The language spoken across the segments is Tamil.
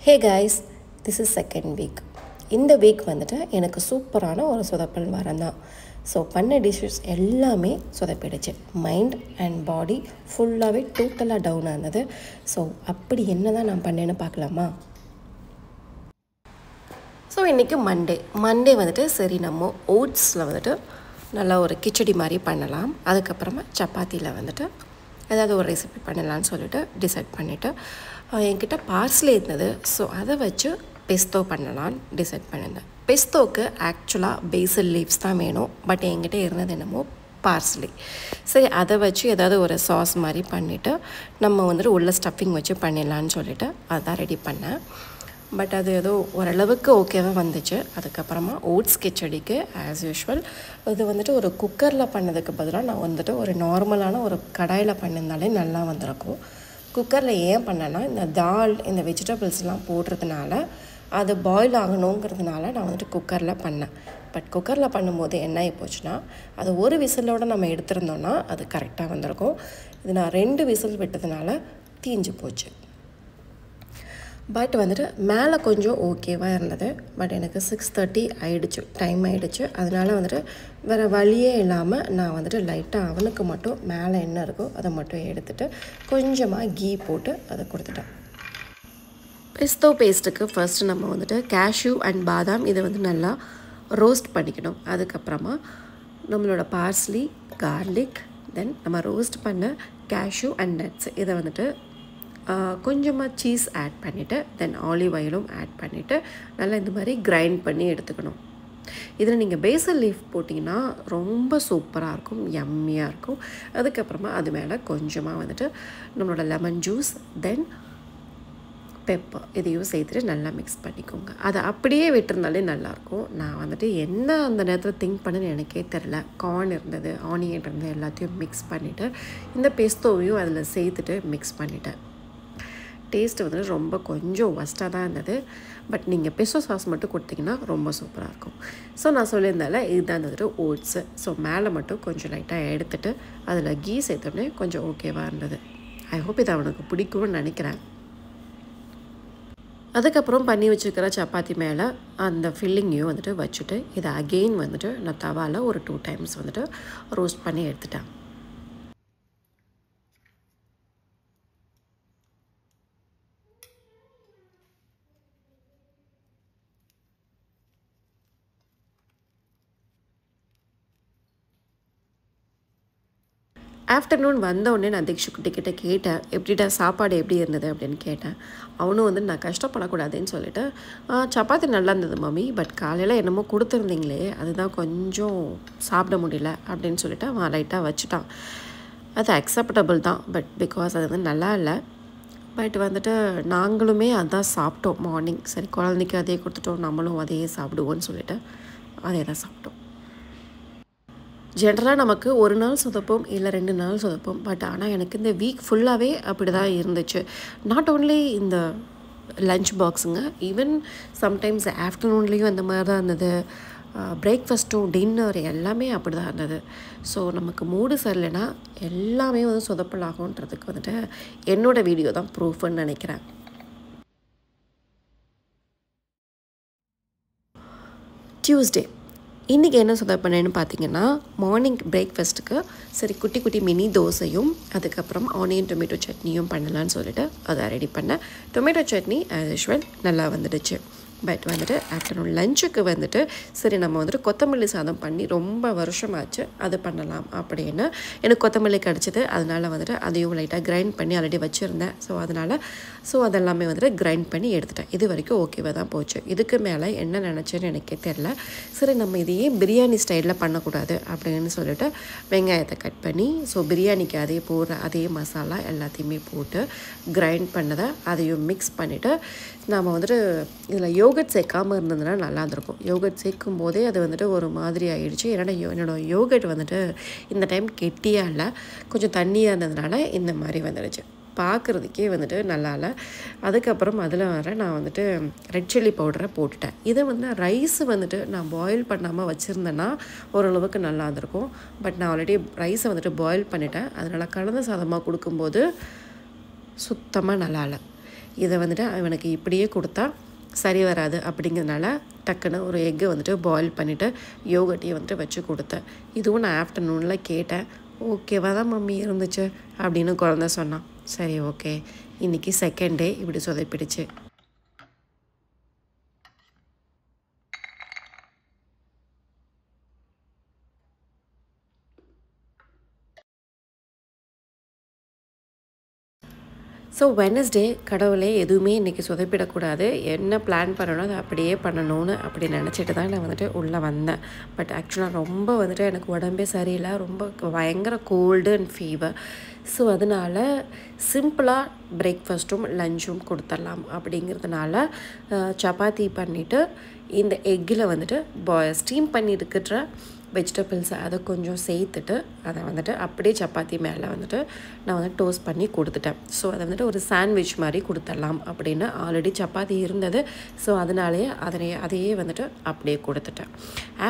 Hey guys, this is second week. இந்த வீக் வந்துட்டு எனக்கு சூப்பரான ஒரு சொதப்பல் வாரம் தான். ஸோ பண்ண டிஷ்ஷஸ் எல்லாமே சொதப்பிடுச்சு. மைண்ட் அண்ட் பாடி ஃபுல்லாகவே டோட்டலாக டவுன் ஆனது. ஸோ அப்படி என்ன தான் நான் பண்ணேன்னு பார்க்கலாமா? ஸோ இன்றைக்கி மண்டே வந்துட்டு சரி நம்ம ஓட்ஸில் வந்துட்டு நல்லா ஒரு கிச்சடி மாதிரி பண்ணலாம். அதுக்கப்புறமா சப்பாத்தியில் வந்துட்டு ஏதாவது ஒரு ரெசிபி பண்ணலான்னு சொல்லிட்டு டிசைட் பண்ணிவிட்டு என்கிட்ட பார்ஸ்லே இருந்தது. ஸோ அதை வச்சு பெஸ்தோ பண்ணலான்னு டிசைட் பண்ணியிருந்தேன். பெஸ்தோவுக்கு ஆக்சுவலாக பேசில் லீவ்ஸ் தான் வேணும். பட் என்கிட்ட இருந்தது என்னமோ பார்ஸ்லி. சரி, அதை வச்சு ஏதாவது ஒரு சாஸ் மாதிரி பண்ணிவிட்டு நம்ம வந்துட்டு உள்ள ஸ்டஃபிங் வச்சு பண்ணிடலான்னு சொல்லிவிட்டு அதான் ரெடி பண்ணேன். பட் அது ஏதோ ஓரளவுக்கு ஓகேவாக வந்துச்சு. அதுக்கப்புறமா ஓட்ஸ் கிச்சடிக்கு ஆஸ் யூஷுவல் இது வந்துட்டு ஒரு குக்கரில் பண்ணதுக்கு பதிலாக நான் வந்துட்டு ஒரு நார்மலான ஒரு கடாயில் பண்ணியிருந்தாலே நல்லா வந்திருக்கும். குக்கரில் ஏன் பண்ணேன்னா, இந்த தால் இந்த வெஜிடபிள்ஸ்லாம் போடுறதுனால அது பாயில் ஆகணுங்கிறதுனால நான் வந்துட்டு குக்கரில் பண்ணேன். பட் குக்கரில் பண்ணும்போது என்ன ஆகி போச்சுன்னா, அது ஒரு விசிலோடு நம்ம எடுத்திருந்தோன்னா அது கரெக்டாக வந்திருக்கும். இது நான் 2 விசில் விட்டதுனால தீஞ்சு போச்சு. பட் வந்துட்டு மேலே கொஞ்சம் ஓகேவாக இருந்தது. பட் எனக்கு 6:30 ஆகிடுச்சு, டைம் ஆகிடுச்சு. அதனால் வந்துட்டு வேறு வழியே இல்லாமல் நான் வந்துட்டு லைட்டாக அவனுக்கு மட்டும் மேலே என்ன இருக்கோ அதை மட்டும் எடுத்துகிட்டு கொஞ்சமாக கீ போட்டு அதை கொடுத்துட்டேன். பெஸ்தோ பேஸ்ட்டுக்கு ஃபர்ஸ்ட்டு நம்ம வந்துட்டு கேஷ்யூ அண்ட் பாதாம் இதை வந்து நல்லா ரோஸ்ட் பண்ணிக்கணும். அதுக்கப்புறமா நம்மளோட பார்ஸ்லி, கார்லிக், தென் நம்ம ரோஸ்ட் பண்ண கேஷ்யூ அண்ட் நட்ஸ் இதை வந்துட்டு கொஞ்சமாக சீஸ் ஆட் பண்ணிவிட்டு தென் ஆலிவ் ஆயிலும் ஆட் பண்ணிவிட்டு நல்லா இந்த மாதிரி கிரைண்ட் பண்ணி எடுத்துக்கணும். இதில் நீங்கள் பேசல் லீஃப் போட்டிங்கன்னா ரொம்ப சூப்பராக இருக்கும், யம்மியாக இருக்கும். அதுக்கப்புறமா அது மேலே கொஞ்சமாக வந்துட்டு நம்மளோட லெமன் ஜூஸ் தென் பெப்பர் இதையும் சேர்த்துட்டு நல்லா மிக்ஸ் பண்ணிக்கோங்க. அதை அப்படியே விட்டுருந்தாலே நல்லாயிருக்கும். நான் வந்துட்டு என்ன அந்த நேரத்தில் திங்க் பண்ணுன்னு எனக்கே தெரில. கார்ன் இருந்தது, ஆனியன் இருந்தது, எல்லாத்தையும் மிக்ஸ் பண்ணிவிட்டு இந்த பெஸ்தோவையும் அதில் சேர்த்துட்டு மிக்ஸ் பண்ணிட்டேன். டேஸ்ட்டு வந்து ரொம்ப கொஞ்சம் ஒஸ்ட்டாக தான் இருந்தது. பட் நீங்கள் பெஸ்டோ சாஸ் மட்டும் கொடுத்தீங்கன்னா ரொம்ப சூப்பராக இருக்கும். ஸோ நான் சொல்லியிருந்தால இதுதான் வந்துட்டு ஓட்ஸு. ஸோ மேலே மட்டும் கொஞ்சம் லைட்டாக எடுத்துகிட்டு அதில் கீ சேர்த்தோடனே கொஞ்சம் ஓகேவாக இருந்தது. ஐ ஹோப் இது அவனுக்கு பிடிக்கும்னு நினைக்கிறேன். அதுக்கப்புறம் பண்ணி வச்சுருக்கிற சப்பாத்தி மேலே அந்த ஃபில்லிங்கையும் வந்துட்டு வச்சுட்டு இதை அகெயின் வந்துட்டு நான் தவாவில் ஒரு 2 டைம்ஸ் வந்துட்டு ரோஸ்ட் பண்ணி எடுத்துட்டேன். ஆஃப்டர்நூன் வந்தவுடனே நான் தீக்ஷுக்கிட்ட கேட்டேன், எப்படிடா சாப்பாடு எப்படி இருந்தது அப்படின்னு கேட்டேன். அவனும் வந்து நான் கஷ்டப்படக்கூடாதுன்னு சொல்லிவிட்டு சப்பாத்தி நல்லா இருந்தது மம்மி, பட் காலையில் என்னமோ கொடுத்துருந்தீங்களே அதுதான் கொஞ்சம் சாப்பிட முடியல அப்படின்னு சொல்லிவிட்டு அவன் லைட்டாக வச்சுட்டான். அது அக்செப்டபிள் தான், பட் பிகாஸ் அது வந்து நல்லா இல்லை. பட் வந்துட்டு நாங்களுமே அதான் சாப்பிட்டோம் மார்னிங். சரி, குழந்தைக்கு அதே கொடுத்துட்டோம், நம்மளும் அதையே சாப்பிடுவோன்னு சொல்லிவிட்டு அதே தான் சாப்பிட்டோம். ஜென்ரலாக நமக்கு ஒரு நாள் சொதப்போம் இல்லை 2 நாள் சொதப்போம். பட் ஆனால் எனக்கு இந்த வீக் ஃபுல்லாகவே அப்படி தான் இருந்துச்சு. நாட் ஓன்லி இந்த லஞ்ச் பாக்ஸுங்க, ஈவன் சம்டைம்ஸ் ஆஃப்டர்நூன்லேயும் அந்த மாதிரி தான் இருந்தது. பிரேக்ஃபாஸ்ட்டும் டின்னர் எல்லாமே அப்படி தான் இருந்தது. ஸோ நமக்கு மூடு சரியில்லைன்னா எல்லாமே வந்து சொதப்பல் ஆகுன்றதுக்கு வந்துட்டு என்னோடய வீடியோ தான் ப்ரூஃப்னு நினைக்கிறேன். டியூஸ்டே இன்றைக்கி என்ன சொதப்பண்ணேன்னு பார்த்தீங்கன்னா, மார்னிங் பிரேக்ஃபாஸ்ட்டுக்கு சரி குட்டி குட்டி மினி தோசையும் அதுக்கப்புறம் ஆனியன் டொமேட்டோ சட்னியும் பண்ணலான்னு சொல்லிட்டு அதை ரெடி பண்ணேன். டொமேட்டோ சட்னி ஆஸ் யூஷுவல் நல்லா வந்துடுச்சு. பட் வந்துட்டு ஆஃப்டர்நூன் லஞ்சுக்கு வந்துட்டு சரி நம்ம வந்துட்டு கொத்தமல்லி சாதம் பண்ணி ரொம்ப வருஷமாச்சு அது பண்ணலாம் அப்படின்னு எனக்கு கொத்தமல்லி கிடச்சிது. அதனால் வந்துட்டு அதையும் லைட்டாக கிரைண்ட் பண்ணி ஆல்ரெடி வச்சுருந்தேன். ஸோ அதெல்லாமே வந்துட்டு கிரைண்ட் பண்ணி எடுத்துட்டேன். இது வரைக்கும் ஓகேவாக தான் போச்சு. இதுக்கு மேலே என்ன நினச்சேன்னு எனக்கே தெரில. சரி நம்ம இதையே பிரியாணி ஸ்டைலில் பண்ணக்கூடாது அப்படின்னு சொல்லிட்டு வெங்காயத்தை கட் பண்ணி ஸோ பிரியாணிக்கு அதே போடுற அதே மசாலா எல்லாத்தையுமே போட்டு கிரைண்ட் பண்ணதை அதையும் மிக்ஸ் பண்ணிவிட்டு நாம் வந்துட்டு இதில் யோகட் சேர்க்காமல் இருந்ததுன்னா நல்லா இருந்திருக்கும். யோகட் சேர்க்கும் போதே அது வந்துட்டு ஒரு மாதிரி ஆகிடுச்சு. என்னோடய யோகட் வந்துட்டு இந்த டைம் கெட்டியாக இல்லை, கொஞ்சம் தண்ணியாக இருந்ததுனால இந்த மாதிரி வந்துடுச்சு. பார்க்குறதுக்கே வந்துட்டு நல்லா இல்லை. அதுக்கப்புறம் அதில் நான் வந்துட்டு ரெட் சில்லி பவுடரை போட்டுட்டேன். இதை வந்து ரைஸ் வந்துட்டு நான் பாயில் பண்ணாமல் வச்சுருந்தேன்னா ஓரளவுக்கு நல்லா இருந்திருக்கும். பட் நான் ஆல்ரெடி ரைஸை வந்துட்டு பாயில் பண்ணிட்டேன். அதனால் கலந்த சாதமாக கொடுக்கும்போது சுத்தமாக நல்லா இல்லை. இதை வந்துட்டு இவனுக்கு இப்படியே கொடுத்தா சரி வராது அப்படிங்கிறதுனால டக்குன்னு ஒரு எக்கை வந்துட்டு பாயில் பண்ணிவிட்டு யோகட்டையும் வந்துட்டு வச்சு கொடுத்தேன். இதுவும் நான் ஆஃப்டர்நூனில் கேட்டேன். ஓகேவா தான் மம்மி இருந்துச்சு அப்படின்னு குழந்த சொன்னான். சரி ஓகே, இன்றைக்கி செகண்ட் டே இப்படி சொதப்பிடுச்சு. ஸோ வெட்னஸ்டே கடவுளே எதுவுமே இன்றைக்கி சொதப்பிடக்கூடாது, என்ன பிளான் பண்ணணும் அதை அப்படியே பண்ணணும்னு அப்படி நினச்சிட்டு தான் நான் வந்துட்டு உள்ளே வந்தேன். பட் ஆக்சுவலாக ரொம்ப வந்துட்டு எனக்கு உடம்பே சரியில்லை, ரொம்ப பயங்கர கோல்டு அண்ட் ஃபீவர். ஸோ அதனால் சிம்பிளாக பிரேக்ஃபாஸ்ட்டும் லஞ்சும் கொடுத்துடலாம் அப்படிங்கிறதுனால சப்பாத்தி பண்ணிவிட்டு இந்த எக்கில் வந்துட்டு ஸ்டீம் பண்ணி இருக்கிற வெஜிடபிள்ஸை அதை கொஞ்சம் சேர்த்துட்டு அதை வந்துட்டு அப்படியே சப்பாத்தி மேலே வந்துட்டு நான் வந்து டோஸ்ட் பண்ணி கொடுத்துட்டேன். ஸோ அதை வந்துட்டு ஒரு சாண்ட்விச் மாதிரி கொடுத்துடலாம் அப்படின்னு ஆல்ரெடி சப்பாத்தி இருந்தது. ஸோ அதனாலேயே அதையே வந்துட்டு அப்படியே கொடுத்துட்டேன்.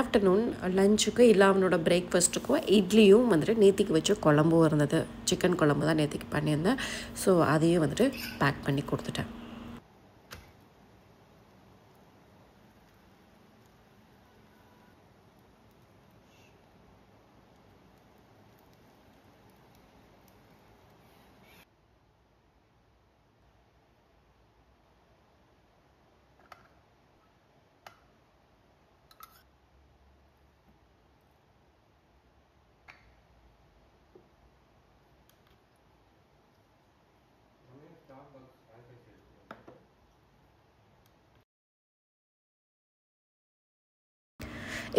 ஆஃப்டர்நூன் லஞ்சுக்கு இல்லை அவனோட பிரேக்ஃபாஸ்ட்டுக்கும் இட்லியும் வந்துட்டு நேத்திக்கு வச்சு குழம்பும் இருந்தது. சிக்கன் குழம்பு தான் நேத்திக்கு பண்ணியிருந்தேன். ஸோ அதையும் வந்துட்டு பேக் பண்ணி கொடுத்துட்டேன்.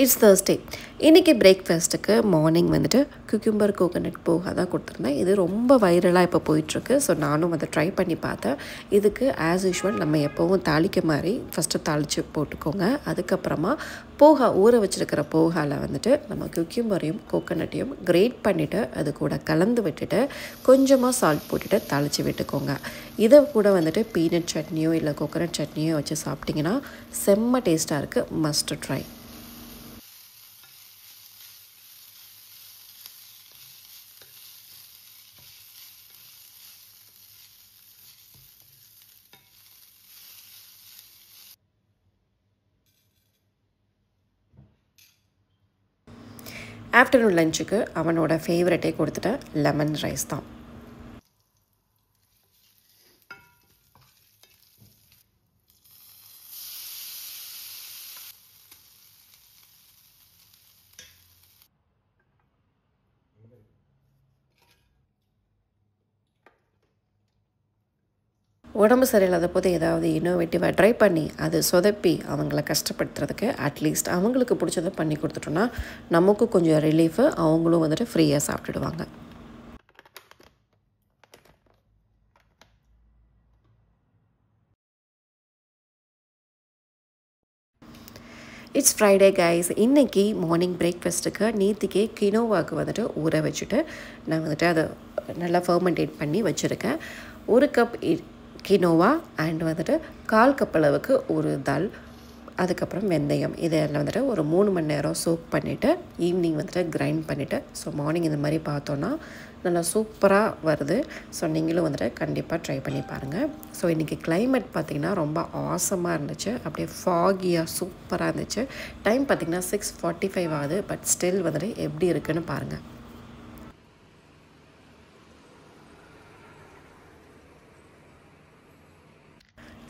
It's Thursday. இன்றைக்கி பிரேக்ஃபாஸ்ட்டுக்கு மார்னிங் வந்துட்டு குக்கும்பர் கோகோனட் போகா தான் கொடுத்துருந்தேன். இது ரொம்ப வைரலாக இப்போ போயிட்டுருக்கு. ஸோ நானும் அதை ட்ரை பண்ணி பார்த்தேன். இதுக்கு ஆஸ் யூஷுவல் நம்ம எப்போவும் தாளிக்க மாதிரி ஃபஸ்ட்டு தாளித்து போட்டுக்கோங்க. அதுக்கப்புறமா போகா ஊற வச்சுருக்கிற போகாவில் வந்துட்டு நம்ம குக்கும்பரையும் கோகோனட்டையும் கிரேட் பண்ணிவிட்டு அது கூட கலந்து விட்டுட்டு கொஞ்சமாக சால்ட் போட்டுட்டு தாளித்து விட்டுக்கோங்க. இதை கூட வந்துட்டு பீனட் சட்னியோ இல்லை கோகோனட் சட்னியோ வச்சு சாப்பிட்டிங்கன்னா செம்ம டேஸ்ட்டாக இருக்குது. Must try. ஆஃப்டர்நூன் லஞ்சுக்கு அவனோட ஃபேவரட்டே கொடுத்துட்டேன், லெமன் ரைஸ் தான். உடம்பு சரியில்லாத போது ஏதாவது இன்னோவேட்டிவாக ட்ரை பண்ணி அது சொதப்பி அவங்கள கஷ்டப்படுத்துறதுக்கு அட்லீஸ்ட் அவங்களுக்கு பிடிச்சதை பண்ணி கொடுத்துட்டோன்னா நமக்கும் கொஞ்சம் ரிலீஃபு, அவங்களும் வந்துட்டு ஃப்ரீயாக சாப்பிட்டுடுவாங்க. It's Friday guys. இன்றைக்கி மார்னிங் பிரேக்ஃபாஸ்ட்டுக்கு நேற்றுக்கே கினோவாக்கு வந்துட்டு ஊற வச்சுட்டு நான் வந்துட்டு அதை நல்லா ஃபர்மெண்டேட் பண்ணி வச்சுருக்கேன். 1 கப் கினோவா அண்ட் வந்துட்டு 1/4 கப் அளவுக்கு ஒரு தால், அதுக்கப்புறம் வெந்தயம், இதெல்லாம் வந்துட்டு ஒரு 3 மணி நேரம் சோக் பண்ணிவிட்டு ஈவினிங் வந்துட்டு கிரைண்ட் பண்ணிவிட்டு ஸோ மார்னிங் இந்த மாதிரி பார்த்தோன்னா நல்லா சூப்பராக வருது. ஸோ நீங்களும் வந்துட்டு கண்டிப்பாக ட்ரை பண்ணி பாருங்கள். ஸோ இன்றைக்கி கிளைமேட் பார்த்திங்கன்னா ரொம்ப ஆசமாக இருந்துச்சு, அப்படியே ஃபாகியாக சூப்பராக இருந்துச்சு. டைம் பார்த்திங்கன்னா 6:45 ஆகுது. பட் ஸ்டில் வந்துட்டு எப்படி இருக்குன்னு பாருங்கள்.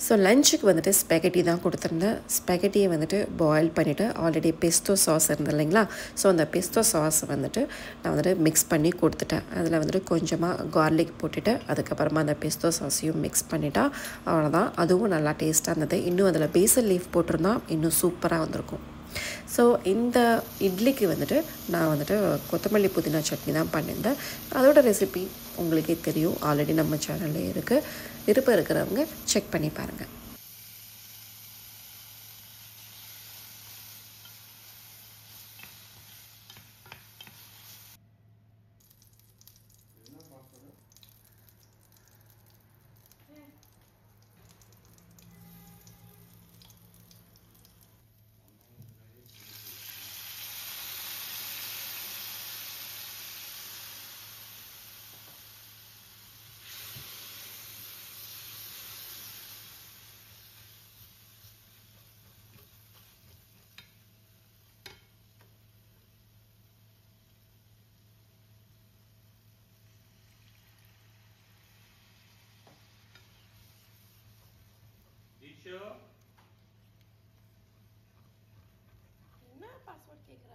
ஸோ லஞ்சுக்கு வந்துட்டு ஸ்பெகட்டி தான் கொடுத்துருந்தேன். ஸ்பெகட்டியை வந்துட்டு பாயில் பண்ணிவிட்டு ஆல்ரெடி பெஸ்டோ சாஸ் இருந்தது இல்லைங்களா, ஸோ அந்த பெஸ்டோ சாஸ் வந்துட்டு நான் வந்துட்டு மிக்ஸ் பண்ணி கொடுத்துட்டேன். அதில் வந்துட்டு கொஞ்சமாக கார்லிக் போட்டுட்டு அதுக்கப்புறமா அந்த பெஸ்டோ சாஸையும் மிக்ஸ் பண்ணிட்டா அவ்வளோதான். அதுவும் நல்லா டேஸ்ட்டாக இருந்தது. இன்னும் அதில் பேசல் லீஃப் போட்டிருந்தா இன்னும் சூப்பராக வந்திருக்கும். ஸோ இந்த இட்லிக்கு வந்துட்டு நான் வந்துட்டு கொத்தமல்லி புதினா சட்னி தான் பண்ணியிருந்தேன். அதோட ரெசிபி உங்களுக்கே தெரியும், ஆல்ரெடி நம்ம சேனல்லே இருக்குது. விருப்பம் இருக்கிறவங்க செக் பண்ணி பாருங்கள். என்ன பாஸ்வேர்ட் கேக்குற?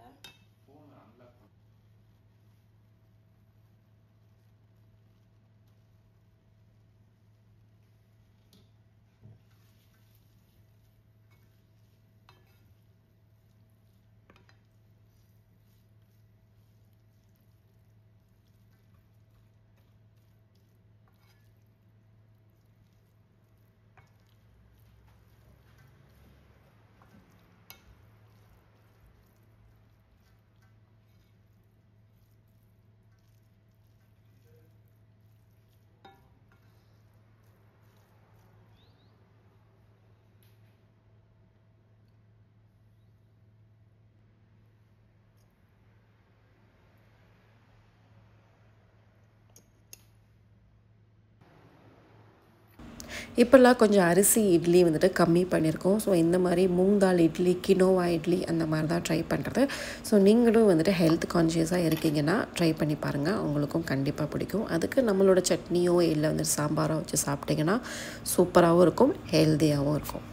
இப்போல்லாம் கொஞ்சம் அரிசி இட்லி வந்துட்டு கம்மி பண்ணியிருக்கோம். ஸோ இந்த மாதிரி மூங் தால் இட்லி, கினோவா இட்லி அந்த மாதிரி தான் ட்ரை பண்ணுறது. ஸோ நீங்களும் வந்துட்டு ஹெல்த் கான்ஷியஸாக இருக்கீங்கன்னா ட்ரை பண்ணி பாருங்கள், உங்களுக்கும் கண்டிப்பாக பிடிக்கும். அதுக்கு நம்மளோட சட்னியோ இல்லை வந்துட்டு சாம்பாரோ வச்சு சாப்பிட்டிங்கன்னா சூப்பராகவும் இருக்கும், ஹெல்த்தியாகவும் இருக்கும்.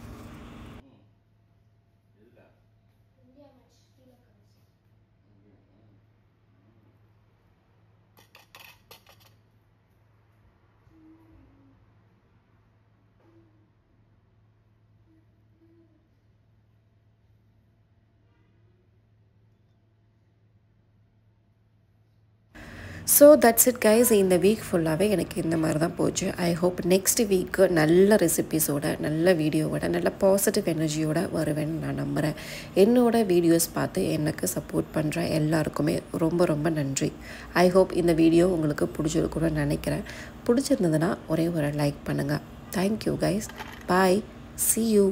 So that's it guys. இந்த வீக் ஃபுல்லாகவே எனக்கு இந்த மாதிரி தான் போச்சு. ஐ ஹோப் நெக்ஸ்ட் வீக்கு நல்ல ரெசிபீஸோட, நல்ல வீடியோவோட, நல்ல பாசிட்டிவ் எனர்ஜியோட வருவேன்னு நான் நம்புகிறேன். என்னோடய வீடியோஸ் பார்த்து எனக்கு சப்போர்ட் பண்ணுற எல்லாருக்குமே ரொம்ப ரொம்ப நன்றி. ஐ ஹோப் இந்த வீடியோ உங்களுக்கு பிடிச்சிருக்குன்னு நினைக்கிறேன். பிடிச்சிருந்ததுன்னா ஒரே ஒரு லைக் பண்ணுங்கள். Thank you guys. Bye. See you.